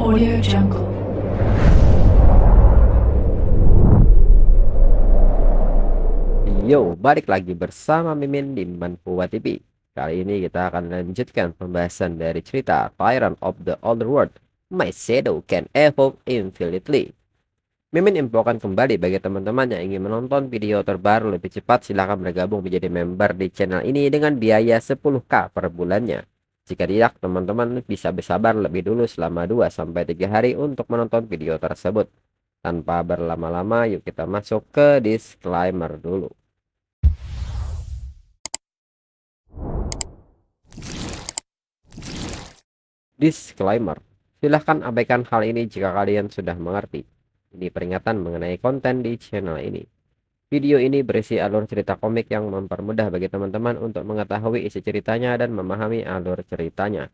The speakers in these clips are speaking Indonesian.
Audio Jungle. Yo, balik lagi bersama Mimin di Manpuwa TV. Kali ini kita akan lanjutkan pembahasan dari cerita Tyrant of the Otherworld. My Shadow Can Evolve Infinitely. Mimin infokan kembali bagi teman-teman yang ingin menonton video terbaru lebih cepat, silahkan bergabung menjadi member di channel ini dengan biaya 10k per bulannya. Jika tidak, teman-teman bisa bersabar lebih dulu selama 2-3 hari untuk menonton video tersebut. Tanpa berlama-lama, yuk kita masuk ke disclaimer dulu. Disclaimer, silahkan abaikan hal ini jika kalian sudah mengerti. Ini peringatan mengenai konten di channel ini. Video ini berisi alur cerita komik yang mempermudah bagi teman-teman untuk mengetahui isi ceritanya dan memahami alur ceritanya.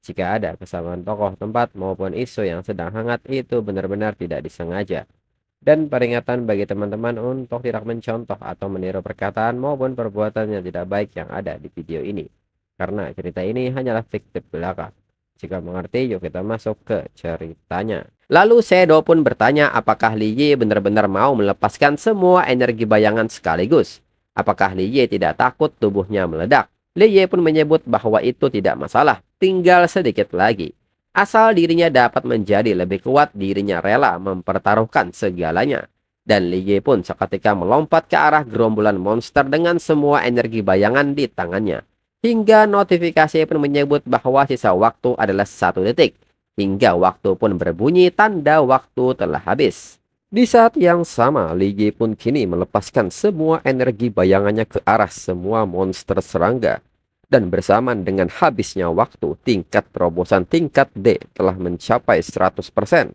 Jika ada kesamaan tokoh, tempat, maupun isu yang sedang hangat, itu benar-benar tidak disengaja. Dan peringatan bagi teman-teman untuk tidak mencontoh atau meniru perkataan maupun perbuatan yang tidak baik yang ada di video ini. Karena cerita ini hanyalah fiktif belaka. Jika mengerti, yuk kita masuk ke ceritanya. Lalu Shadow pun bertanya apakah Liye benar-benar mau melepaskan semua energi bayangan sekaligus. Apakah Liye tidak takut tubuhnya meledak? Liye pun menyebut bahwa itu tidak masalah, tinggal sedikit lagi. Asal dirinya dapat menjadi lebih kuat, dirinya rela mempertaruhkan segalanya. Dan Liye pun seketika melompat ke arah gerombolan monster dengan semua energi bayangan di tangannya. Hingga notifikasi pun menyebut bahwa sisa waktu adalah 1 detik. Hingga waktu pun berbunyi tanda waktu telah habis. Di saat yang sama, Liye pun kini melepaskan semua energi bayangannya ke arah semua monster serangga. Dan bersamaan dengan habisnya waktu, tingkat terobosan tingkat D telah mencapai 100%.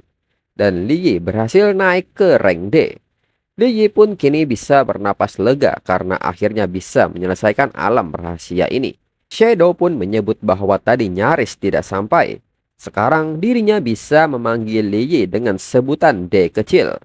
Dan Liye berhasil naik ke rank D. Liye pun kini bisa bernapas lega karena akhirnya bisa menyelesaikan alam rahasia ini. Shadow pun menyebut bahwa tadi nyaris tidak sampai. Sekarang dirinya bisa memanggil Liye dengan sebutan D kecil.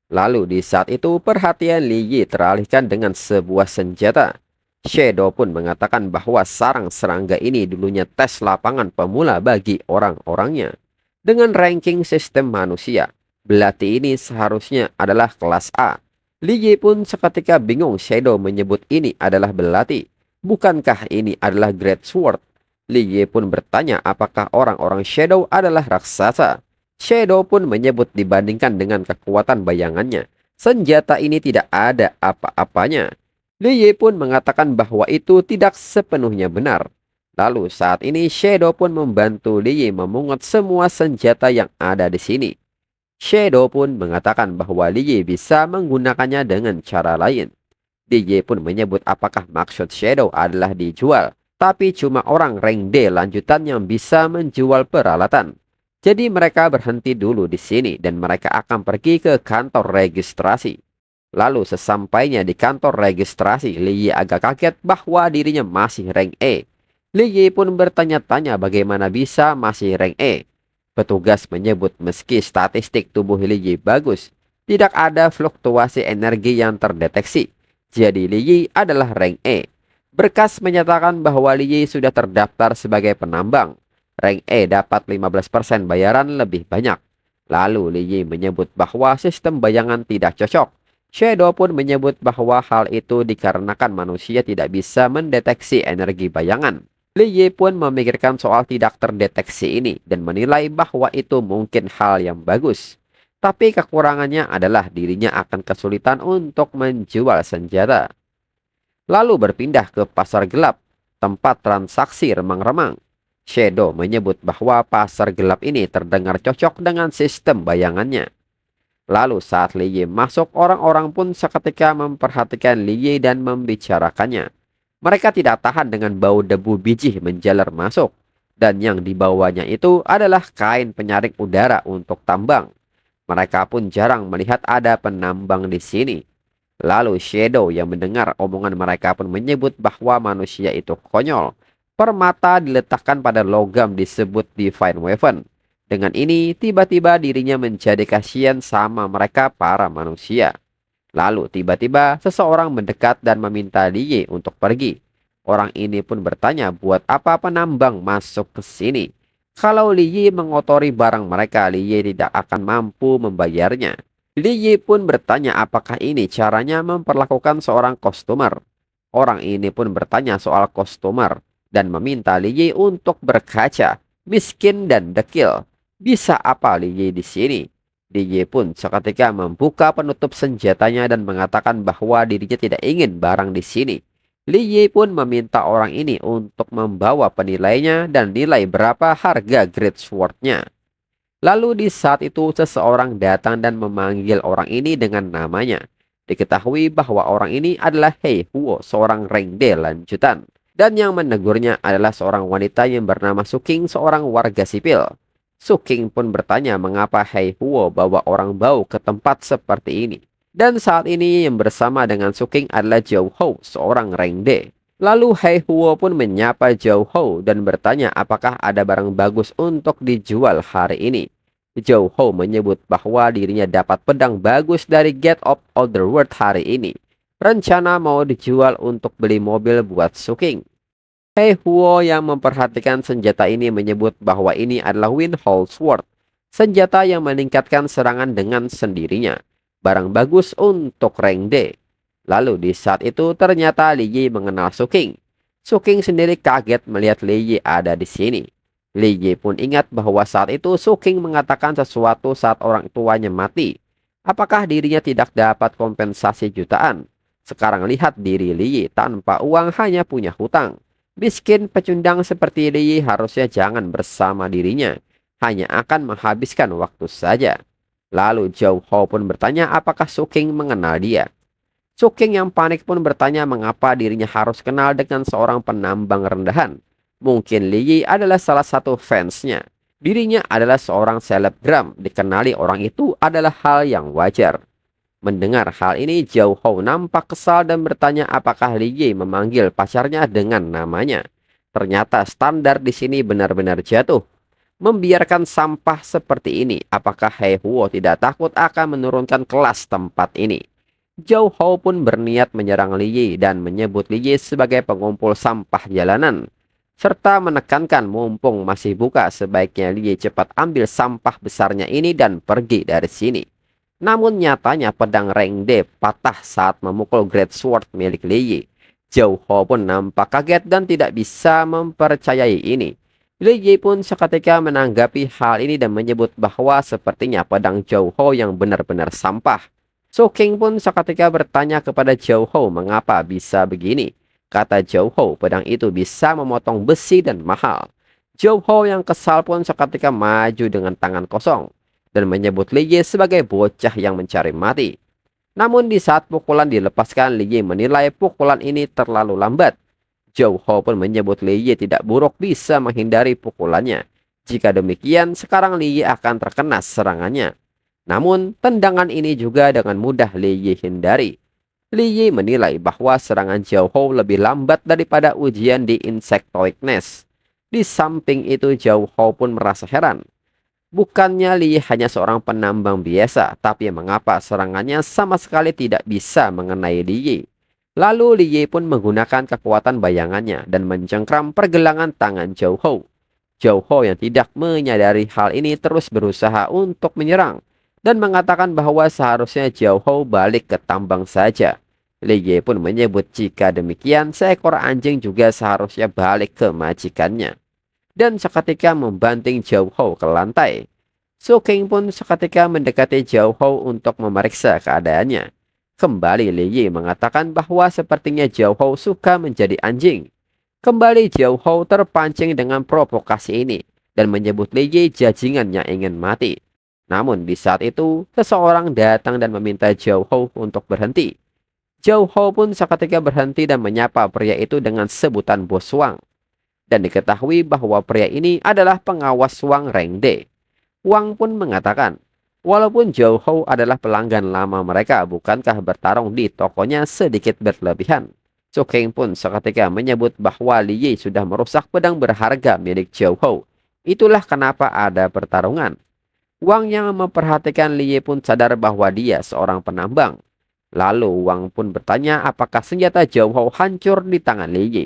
Lalu di saat itu perhatian Liye teralihkan dengan sebuah senjata. Shadow pun mengatakan bahwa sarang serangga ini dulunya tes lapangan pemula bagi orang-orangnya. Dengan ranking sistem manusia, belati ini seharusnya adalah kelas A. Liye pun seketika bingung Shadow menyebut ini adalah belati. Bukankah ini adalah Great Sword? Liye pun bertanya apakah orang-orang Shadow adalah raksasa. Shadow pun menyebut dibandingkan dengan kekuatan bayangannya, senjata ini tidak ada apa-apanya. Liye pun mengatakan bahwa itu tidak sepenuhnya benar. Lalu saat ini Shadow pun membantu Liye memungut semua senjata yang ada di sini. Shadow pun mengatakan bahwa Liye bisa menggunakannya dengan cara lain. Liye pun menyebut apakah maksud Shadow adalah dijual, tapi cuma orang rank D lanjutan yang bisa menjual peralatan. Jadi mereka berhenti dulu di sini dan mereka akan pergi ke kantor registrasi. Lalu sesampainya di kantor registrasi, Liye agak kaget bahwa dirinya masih rank E. Liye pun bertanya-tanya bagaimana bisa masih rank E. Petugas menyebut meski statistik tubuh Liye bagus, tidak ada fluktuasi energi yang terdeteksi. Jadi Liye adalah rank E. Berkas menyatakan bahwa Liye sudah terdaftar sebagai penambang. Rank E dapat 15% bayaran lebih banyak. Lalu Liye menyebut bahwa sistem bayangan tidak cocok. Shadow pun menyebut bahwa hal itu dikarenakan manusia tidak bisa mendeteksi energi bayangan. Liye pun memikirkan soal tidak terdeteksi ini dan menilai bahwa itu mungkin hal yang bagus. Tapi kekurangannya adalah dirinya akan kesulitan untuk menjual senjata. Lalu berpindah ke pasar gelap, tempat transaksi remang-remang. Shadow menyebut bahwa pasar gelap ini terdengar cocok dengan sistem bayangannya. Lalu saat Liye masuk, orang-orang pun seketika memperhatikan Liye dan membicarakannya. Mereka tidak tahan dengan bau debu biji menjalar masuk. Dan yang dibawanya itu adalah kain penyaring udara untuk tambang. Mereka pun jarang melihat ada penambang di sini. Lalu Shadow yang mendengar omongan mereka pun menyebut bahwa manusia itu konyol. Permata diletakkan pada logam disebut Divine Weapon. Dengan ini tiba-tiba dirinya menjadi kasihan sama mereka para manusia. Lalu tiba-tiba seseorang mendekat dan meminta Liye untuk pergi. Orang ini pun bertanya buat apa penambang masuk ke sini. Kalau Li Yi mengotori barang mereka, Li Yi tidak akan mampu membayarnya. Li Yi pun bertanya apakah ini caranya memperlakukan seorang customer. Orang ini pun bertanya soal customer dan meminta Li Yi untuk berkaca, miskin dan dekil. Bisa apa Li Yi di sini? Li Yi pun seketika membuka penutup senjatanya dan mengatakan bahwa dirinya tidak ingin barang di sini. Li Yi pun meminta orang ini untuk membawa penilainya dan nilai berapa harga Great Sword-nya. Lalu di saat itu seseorang datang dan memanggil orang ini dengan namanya. Diketahui bahwa orang ini adalah Hei Huo, seorang Rengde lanjutan. Dan yang menegurnya adalah seorang wanita yang bernama Suking, seorang warga sipil. Suking pun bertanya mengapa Hei Huo bawa orang bau ke tempat seperti ini. Dan saat ini yang bersama dengan Suking adalah Zhou Hou, seorang Rengde. Lalu Hei Huo pun menyapa Zhou Hou dan bertanya apakah ada barang bagus untuk dijual hari ini. Zhou Hou menyebut bahwa dirinya dapat pedang bagus dari Gate of Otherworld hari ini. Rencana mau dijual untuk beli mobil buat Suking. Hei Huo yang memperhatikan senjata ini menyebut bahwa ini adalah Windhole Sword. Senjata yang meningkatkan serangan dengan sendirinya. Barang bagus untuk Rengde. Lalu di saat itu ternyata Li Yi mengenal Suking. Suking sendiri kaget melihat Li Yi ada di sini. Li Yi pun ingat bahwa saat itu Suking mengatakan sesuatu saat orang tuanya mati. Apakah dirinya tidak dapat kompensasi jutaan? Sekarang lihat diri Li Yi tanpa uang hanya punya hutang. Miskin pecundang seperti Li Yi harusnya jangan bersama dirinya. Hanya akan menghabiskan waktu saja. Lalu Zhou Hou pun bertanya apakah Suking mengenal dia. Suking yang panik pun bertanya mengapa dirinya harus kenal dengan seorang penambang rendahan. Mungkin Li Yi adalah salah satu fansnya. Dirinya adalah seorang selebgram. Dikenali orang itu adalah hal yang wajar. Mendengar hal ini, Zhou Hou nampak kesal dan bertanya apakah Li Yi memanggil pacarnya dengan namanya. Ternyata standar di sini benar-benar jatuh. Membiarkan sampah seperti ini, apakah Hei Huo tidak takut akan menurunkan kelas tempat ini? Zhou Hou pun berniat menyerang Li Yi dan menyebut Li Yi sebagai pengumpul sampah jalanan. Serta menekankan mumpung masih buka sebaiknya Li Yi cepat ambil sampah besarnya ini dan pergi dari sini. Namun nyatanya pedang Rengde patah saat memukul Great Sword milik Li Yi. Zhou Hou pun nampak kaget dan tidak bisa mempercayai ini. Li Yi pun seketika menanggapi hal ini dan menyebut bahwa sepertinya pedang Zhou Hou yang benar-benar sampah. Suking pun seketika bertanya kepada Zhou Hou mengapa bisa begini. Kata Zhou Hou, pedang itu bisa memotong besi dan mahal. Zhou Hou yang kesal pun seketika maju dengan tangan kosong dan menyebut Li Yi sebagai bocah yang mencari mati. Namun di saat pukulan dilepaskan, Li Yi menilai pukulan ini terlalu lambat. Zhou Hou pun menyebut Li Yi tidak buruk bisa menghindari pukulannya. Jika demikian, sekarang Li Yi akan terkena serangannya. Namun, tendangan ini juga dengan mudah Li Yi hindari. Li Yi menilai bahwa serangan Zhou Hou lebih lambat daripada ujian di Insectoidness. Di samping itu Zhou Hou pun merasa heran. Bukannya Li Yi hanya seorang penambang biasa, tapi mengapa serangannya sama sekali tidak bisa mengenai Li Yi. Lalu Li Yi pun menggunakan kekuatan bayangannya dan mencengkram pergelangan tangan Zhou Hou. Zhou Hou yang tidak menyadari hal ini terus berusaha untuk menyerang dan mengatakan bahwa seharusnya Zhou Hou balik ke tambang saja. Li Yi pun menyebut jika demikian seekor anjing juga seharusnya balik ke majikannya. Dan seketika membanting Zhou Hou ke lantai. Suking pun seketika mendekati Zhou Hou untuk memeriksa keadaannya. Kembali Li Yi mengatakan bahwa sepertinya Zhou Hou suka menjadi anjing. Kembali Zhou Hou terpancing dengan provokasi ini dan menyebut Li Yi jajingan yang ingin mati. Namun di saat itu seseorang datang dan meminta Zhou Hou untuk berhenti. Zhou Hou pun seketika berhenti dan menyapa pria itu dengan sebutan Bos Wang. Dan diketahui bahwa pria ini adalah pengawas Wang Rengde. Wang pun mengatakan, walaupun Zhou Hou adalah pelanggan lama mereka, bukankah bertarung di tokonya sedikit berlebihan? Suking pun seketika menyebut bahwa Li Yi sudah merusak pedang berharga milik Zhou Hou. Itulah kenapa ada pertarungan. Wang yang memperhatikan Li Yi pun sadar bahwa dia seorang penambang. Lalu Wang pun bertanya apakah senjata Zhou Hou hancur di tangan Li Yi.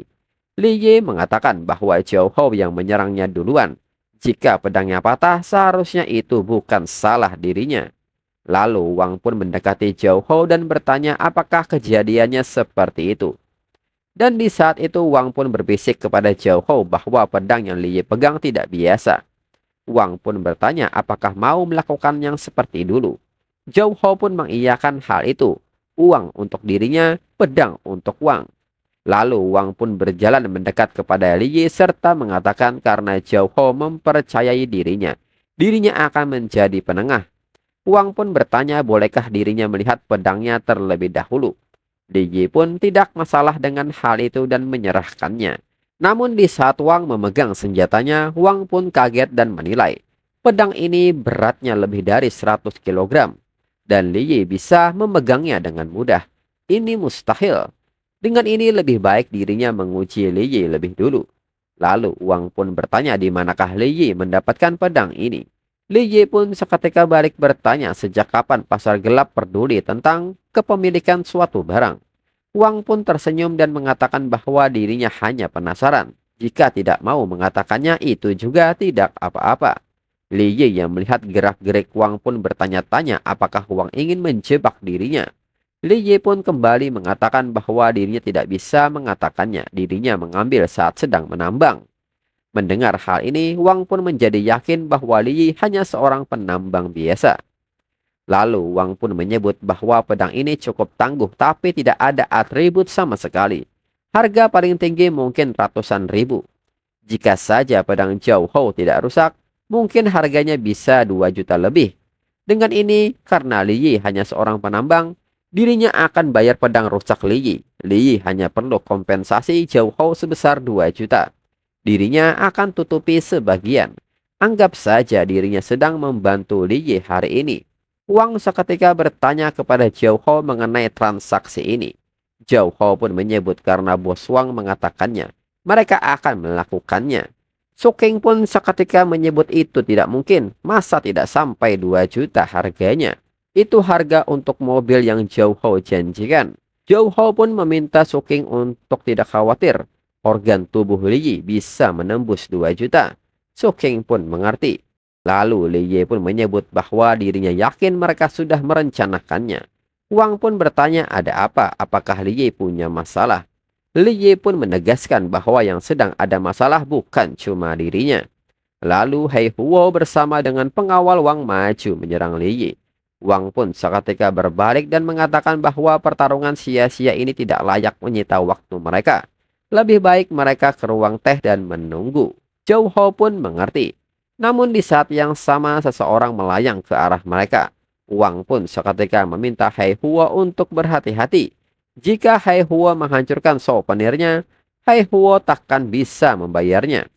Li Yi mengatakan bahwa Zhou Hou yang menyerangnya duluan. Jika pedangnya patah, seharusnya itu bukan salah dirinya. Lalu Wang pun mendekati Zhao Hou dan bertanya apakah kejadiannya seperti itu. Dan di saat itu Wang pun berbisik kepada Zhao Hou bahwa pedang yang Li Yi pegang tidak biasa. Wang pun bertanya apakah mau melakukan yang seperti dulu. Zhao Hou pun mengiyakan hal itu. Uang untuk dirinya, pedang untuk Wang. Lalu Wang pun berjalan mendekat kepada Li Yi serta mengatakan karena Zhao Hou mempercayai dirinya. Dirinya akan menjadi penengah. Wang pun bertanya bolehkah dirinya melihat pedangnya terlebih dahulu. Li Yi pun tidak masalah dengan hal itu dan menyerahkannya. Namun di saat Wang memegang senjatanya, Wang pun kaget dan menilai. Pedang ini beratnya lebih dari 100 kilogram. Dan Li Yi bisa memegangnya dengan mudah. Ini mustahil. Dengan ini lebih baik dirinya menguji Li Yi lebih dulu. Lalu Wang pun bertanya di manakah Li Yi mendapatkan pedang ini. Li Yi pun seketika balik bertanya sejak kapan pasar gelap peduli tentang kepemilikan suatu barang. Wang pun tersenyum dan mengatakan bahwa dirinya hanya penasaran. Jika tidak mau mengatakannya itu juga tidak apa-apa. Li Yi yang melihat gerak-gerik Wang pun bertanya-tanya apakah Wang ingin menjebak dirinya. Li Yi pun kembali mengatakan bahwa dirinya tidak bisa mengatakannya. Dirinya mengambil saat sedang menambang. Mendengar hal ini, Wang pun menjadi yakin bahwa Li Yi hanya seorang penambang biasa. Lalu Wang pun menyebut bahwa pedang ini cukup tangguh tapi tidak ada atribut sama sekali. Harga paling tinggi mungkin ratusan ribu. Jika saja pedang Zhao Hou tidak rusak, mungkin harganya bisa 2 juta lebih. Dengan ini, karena Li Yi hanya seorang penambang, dirinya akan bayar pedang rusak Li Yi. Li Yi hanya perlu kompensasi Zhao Hou sebesar 2 juta. Dirinya akan tutupi sebagian. Anggap saja dirinya sedang membantu Li Yi hari ini. Wang seketika bertanya kepada Zhao Hou mengenai transaksi ini. Zhao Hou pun menyebut karena bos Wang mengatakannya. Mereka akan melakukannya. Su King pun seketika menyebut itu tidak mungkin. Masa tidak sampai 2 juta harganya? Itu harga untuk mobil yang Zhao Hou janjikan. Zhao Hou pun meminta Su King untuk tidak khawatir. Organ tubuh Li Yi bisa menembus 2 juta. Su King pun mengerti. Lalu Li Yi pun menyebut bahwa dirinya yakin mereka sudah merencanakannya. Wang pun bertanya ada apa, apakah Li Yi punya masalah. Li Yi pun menegaskan bahwa yang sedang ada masalah bukan cuma dirinya. Lalu Hei Huo bersama dengan pengawal Wang maju menyerang Li Yi. Wang pun seketika berbalik dan mengatakan bahwa pertarungan sia-sia ini tidak layak menyita waktu mereka. Lebih baik mereka ke ruang teh dan menunggu. Zhao Hou pun mengerti. Namun di saat yang sama seseorang melayang ke arah mereka. Wang pun seketika meminta Hei Huo untuk berhati-hati. Jika Hei Huo menghancurkan souvenirnya, Hei Huo takkan bisa membayarnya.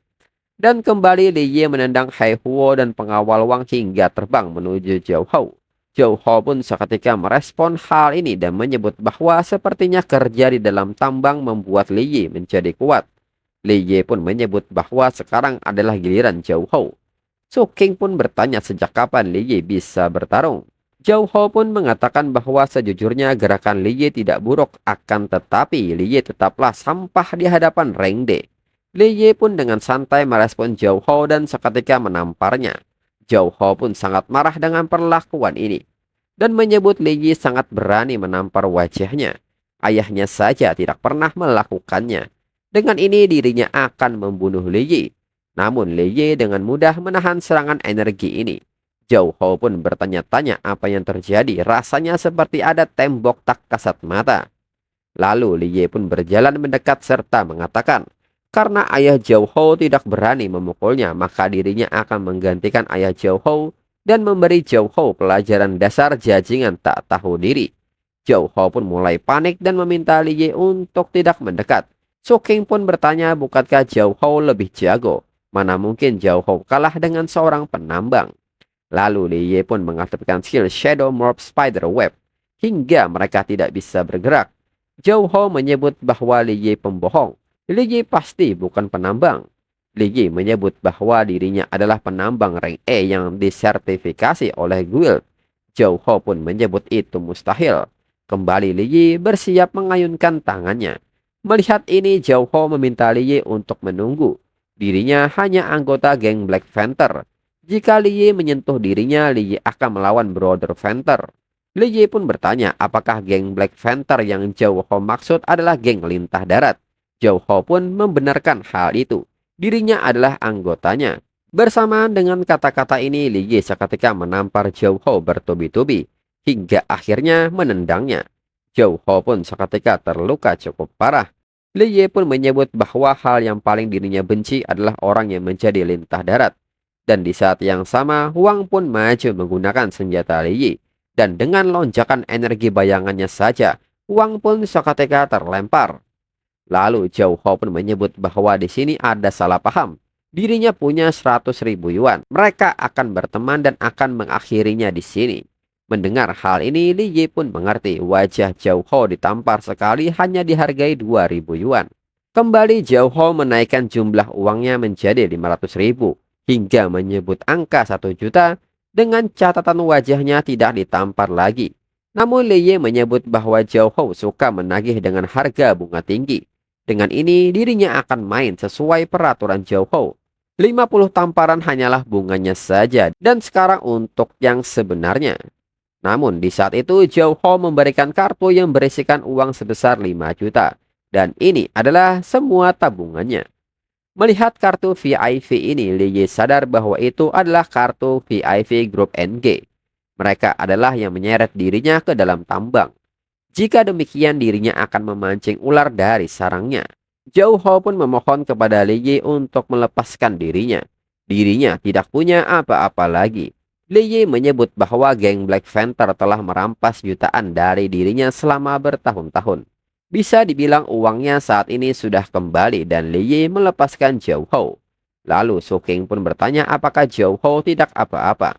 Dan kembali Li Yi menendang Hei Huo dan pengawal Wang hingga terbang menuju Zhao Hou. Zhao Hou pun seketika merespon hal ini dan menyebut bahwa sepertinya kerja di dalam tambang membuat Li Yi menjadi kuat. Li Yi pun menyebut bahwa sekarang adalah giliran Zhao Hou. Su King pun bertanya sejak kapan Li Yi bisa bertarung. Zhao Hou pun mengatakan bahwa sejujurnya gerakan Li Yi tidak buruk, akan tetapi Li Yi tetaplah sampah di hadapan Reng De. Li Yi pun dengan santai merespon Zhao Hou dan seketika menamparnya. Zhao Hou pun sangat marah dengan perlakuan ini dan menyebut Li Yi sangat berani menampar wajahnya. Ayahnya saja tidak pernah melakukannya. Dengan ini dirinya akan membunuh Li Yi. Namun Li Yi dengan mudah menahan serangan energi ini. Zhao Hou pun bertanya-tanya apa yang terjadi. Rasanya seperti ada tembok tak kasat mata. Lalu Li Yi pun berjalan mendekat serta mengatakan, karena ayah Zhao Hou tidak berani memukulnya, maka dirinya akan menggantikan ayah Zhao Hou dan memberi Zhao Hou pelajaran dasar jajingan tak tahu diri. Zhao Hou pun mulai panik dan meminta Li Yi untuk tidak mendekat. Su King pun bertanya bukankah Zhao Hou lebih jago? Mana mungkin Zhao Hou kalah dengan seorang penambang? Lalu Li Yi pun mengaktifkan skill Shadow Morph Spider Web hingga mereka tidak bisa bergerak. Zhao Hou menyebut bahwa Li Yi pembohong. Li Yi pasti bukan penambang. Li Yi menyebut bahwa dirinya adalah penambang rank E yang disertifikasi oleh guild. Zhao Hou pun menyebut itu mustahil. Kembali Li Yi bersiap mengayunkan tangannya. Melihat ini Zhao Hou meminta Li Yi untuk menunggu. Dirinya hanya anggota geng Black Panther. Jika Liye menyentuh dirinya, Liye akan melawan Brother Panther. Liye pun bertanya apakah geng Black Panther yang Zhao Ho maksud adalah geng lintah darat. Zhao Ho pun membenarkan hal itu. Dirinya adalah anggotanya. Bersamaan dengan kata-kata ini, Liye seketika menampar Zhao Ho bertubi-tubi hingga akhirnya menendangnya. Zhao Ho pun seketika terluka cukup parah. Liye pun menyebut bahwa hal yang paling dirinya benci adalah orang yang menjadi lintah darat. Dan di saat yang sama, Wang pun maju menggunakan senjata Liye. Dan dengan lonjakan energi bayangannya saja, Wang pun seketika terlempar. Lalu Zhao Ho pun menyebut bahwa di sini ada salah paham. Dirinya punya 100.000 yuan. Mereka akan berteman dan akan mengakhirinya di sini. Mendengar hal ini, Li Yi pun mengerti wajah Zhao Ho ditampar sekali hanya dihargai 2.000 yuan. Kembali Zhao Ho menaikkan jumlah uangnya menjadi 500.000 hingga menyebut angka 1 juta dengan catatan wajahnya tidak ditampar lagi. Namun Li Yi menyebut bahwa Zhao Ho suka menagih dengan harga bunga tinggi. Dengan ini dirinya akan main sesuai peraturan Zhao Ho. 50 tamparan hanyalah bunganya saja dan sekarang untuk yang sebenarnya. Namun di saat itu Zhao Ho memberikan kartu yang berisikan uang sebesar 5 juta. Dan ini adalah semua tabungannya. Melihat kartu VIP ini, Li Yi sadar bahwa itu adalah kartu VIP Grup NG. Mereka adalah yang menyeret dirinya ke dalam tambang. Jika demikian dirinya akan memancing ular dari sarangnya. Zhao Ho pun memohon kepada Li Yi untuk melepaskan dirinya. Dirinya tidak punya apa-apa lagi. Li Yi menyebut bahwa geng Black Panther telah merampas jutaan dari dirinya selama bertahun-tahun. Bisa dibilang uangnya saat ini sudah kembali dan Li Yi melepaskan Zhao Ho. Lalu Su King pun bertanya apakah Zhao Ho tidak apa-apa.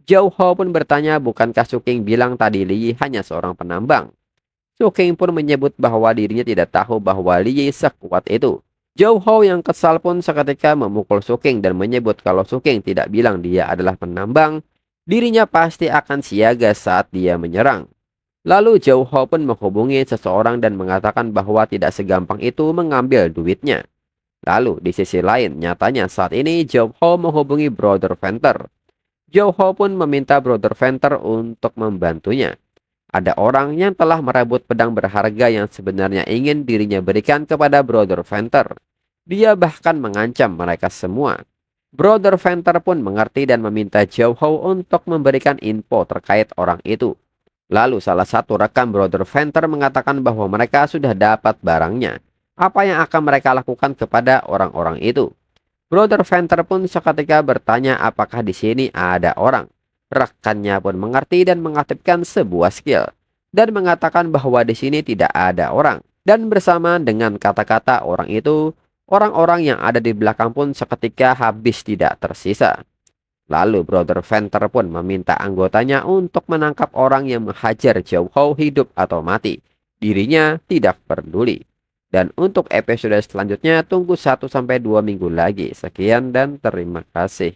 Zhao Ho pun bertanya bukankah Su King bilang tadi Li Yi hanya seorang penambang. Su King pun menyebut bahwa dirinya tidak tahu bahwa Li Yi sekuat itu. Zhao Ho yang kesal pun seketika memukul Su King dan menyebut kalau Su King tidak bilang dia adalah penambang, dirinya pasti akan siaga saat dia menyerang. Lalu Zhao Ho pun menghubungi seseorang dan mengatakan bahwa tidak segampang itu mengambil duitnya. Lalu di sisi lain, nyatanya saat ini Zhao Ho menghubungi Brother Panther. Zhao Ho pun meminta Brother Panther untuk membantunya. Ada orang yang telah merebut pedang berharga yang sebenarnya ingin dirinya berikan kepada Brother Panther. Dia bahkan mengancam mereka semua. Brother Panther pun mengerti dan meminta Zhao Ho untuk memberikan info terkait orang itu. Lalu salah satu rekan Brother Panther mengatakan bahwa mereka sudah dapat barangnya. Apa yang akan mereka lakukan kepada orang-orang itu? Brother Panther pun seketika bertanya apakah di sini ada orang. Rekannya pun mengerti dan mengaktifkan sebuah skill dan mengatakan bahwa di sini tidak ada orang. Dan bersamaan dengan kata-kata orang itu, orang-orang yang ada di belakang pun seketika habis tidak tersisa. Lalu Brother Panther pun meminta anggotanya untuk menangkap orang yang menghajar Zhao Ho hidup atau mati. Dirinya tidak peduli. Dan untuk episode selanjutnya tunggu 1-2 minggu lagi. Sekian dan terima kasih.